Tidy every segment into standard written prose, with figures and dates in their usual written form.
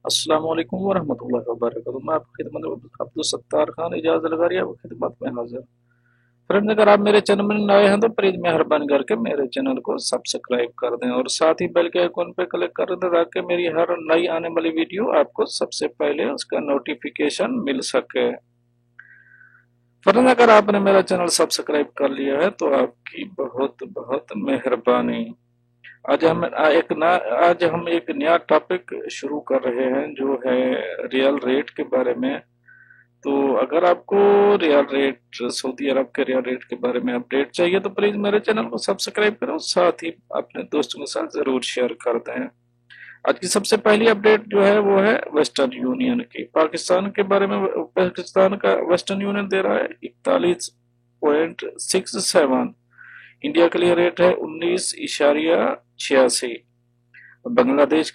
अस्सलाम वालेकुम वरहमतुल्लाहि वबरकातुहू। मैं आपकी खिदमत में अब्दुल सत्तार खान इजाज़त लगारी आपकी खिदमत में हाजिर। फ्रेंड्स, अगर आप मेरे चैनल में नए हैं तो प्लीज मेहरबानी करके मेरे चैनल को सब्सक्राइब कर दें और साथ ही बेल के आइकन पे क्लिक कर दें ताकि मेरी हर नई आने वाली वीडियो आपको सबसे पहले उसका नोटिफिकेशन मिल सके। फ्रेंड्स, अगर आपने मेरा चैनल सब्सक्राइब कर लिया है तो आपकी बहुत बहुत मेहरबानी। आज हम एक नया टॉपिक शुरू कर रहे हैं जो है रियल रेट के बारे में। तो अगर आपको रियल रेट, सऊदी अरब के रियल रेट के बारे में अपडेट चाहिए तो प्लीज मेरे चैनल को सब्सक्राइब करो, साथ ही अपने दोस्तों के साथ जरूर शेयर कर दें। आज की सबसे पहली अपडेट जो है वो है वेस्टर्न यूनियन की। पाकिस्तान के बारे में पाकिस्तान का वेस्टर्न यूनियन दे रहा है 41.67। इंडिया के लिए रेट है 19.86। बांग्लादेश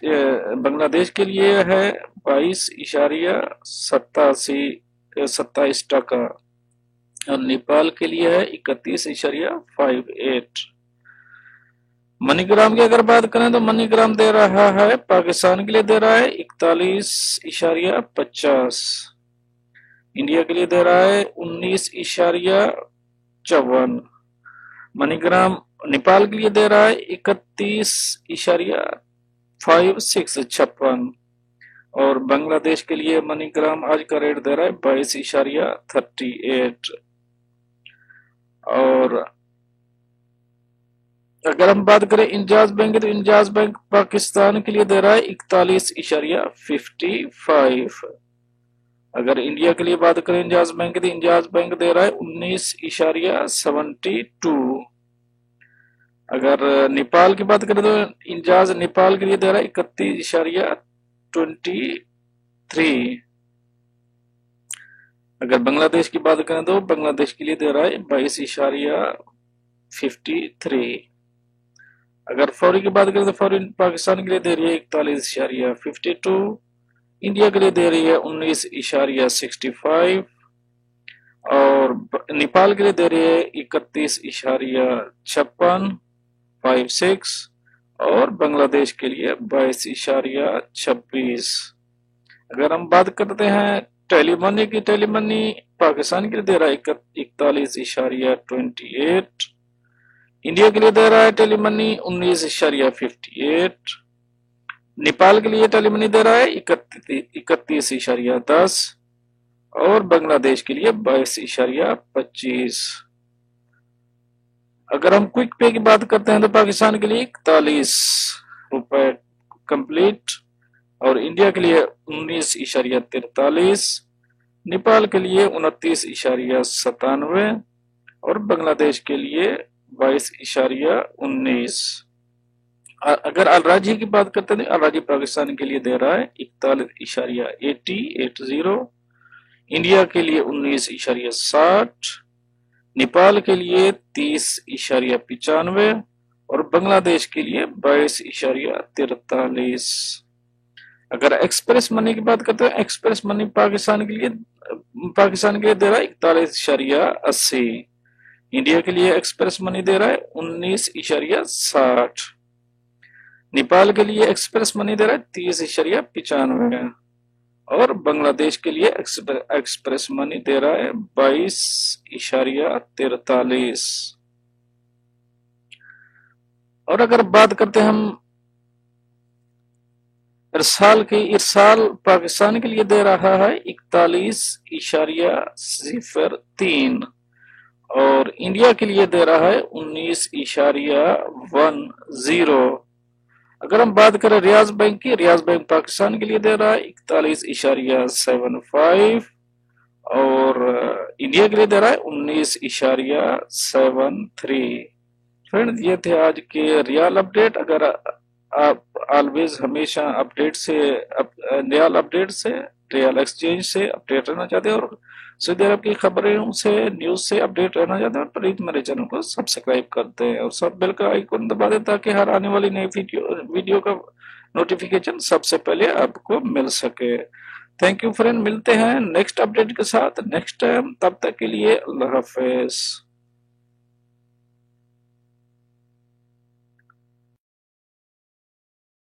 के लिए है 22.87 27 टका और नेपाल के लिए है 31.58। मनीग्राम की अगर बात करें तो मनीग्राम दे रहा है, पाकिस्तान के लिए दे रहा है 41.50। इंडिया के लिए दे रहा है 19.54। मनीग्राम नेपाल के लिए दे रहा है 31.56 और बांग्लादेश के लिए मनीग्राम आज का रेट दे रहा है 22.38। और अगर हम बात करें इंजाज बैंक की तो इंजाज बैंक पाकिस्तान के लिए दे रहा है 41.55। अगर इंडिया के लिए बात करें इंजाज बैंक की तो इंजाज बैंक दे रहा है 19.72। अगर नेपाल की बात करें तो इंजाज नेपाल के लिए दे रहा है 31.23। अगर बांग्लादेश की बात करें तो बांग्लादेश के लिए दे रहा है 22.53। अगर फौरी की बात करें तो फौरी पाकिस्तान के लिए दे रही है 41.52। इंडिया के लिए दे रही है 19.65 और नेपाल के लिए दे रही है 31.56 और बांग्लादेश के लिए 22.26। अगर हम बात करते हैं टेलीमनी की, टेलीमनी पाकिस्तान के लिए दे रहा है 41.28। इंडिया के लिए दे रहा है टेलीमनी 19.58। नेपाल के लिए टेलीमनी दे रहा है 31.10 और बांग्लादेश के लिए 22.25। अगर हम क्विक पे की बात करते हैं तो पाकिस्तान के लिए 41 रुपए कंप्लीट और इंडिया के लिए 19.43। नेपाल के लिए 29.97 और बांग्लादेश के लिए 22.19। अगर अलराजी की बात करते हैं अलराजी पाकिस्तान के लिए दे रहा है 41.80। इंडिया के लिए 19.60। नेपाल के लिए 30.95 और बांग्लादेश के लिए 22.43। अगर एक्सप्रेस मनी की बात करते हैं एक्सप्रेस मनी पाकिस्तान के लिए दे रहा है 41.80। इंडिया के लिए एक्सप्रेस मनी दे रहा है 19.60। नेपाल के लिए एक्सप्रेस मनी दे रहा है 30.95 और बांग्लादेश के लिए एक्सप्रेस मनी दे रहा है 22.43। और अगर बात करते हैं हम इरसाल की, इरसाल पाकिस्तान के लिए दे रहा है 41.03 और इंडिया के लिए दे रहा है 19.10। अगर हम बात करें रियाज बैंक की, रियाज बैंक पाकिस्तान के लिए दे रहा है 41.75 और इंडिया के लिए दे रहा है 19.73। फ्रेंड्स, ये थे आज के रियल अपडेट। अगर आप ऑलवेज हमेशा अपडेट से रियल अपडेट से रियल एक्सचेंज से अपडेट रहना चाहते हैं और सऊदी अरब की खबरों से न्यूज से अपडेट रहना चाहते हैं तो प्लीज मेरे चैनल को सब्सक्राइब करते हैं और सब बेल का आइकन दबा दें ताकि हर आने वाली नई वीडियो का नोटिफिकेशन सबसे पहले आपको मिल सके। थैंक यू फ्रेंड, मिलते हैं नेक्स्ट अपडेट के साथ नेक्स्ट टाइम। तब तक के लिए अल्लाह हाफिज।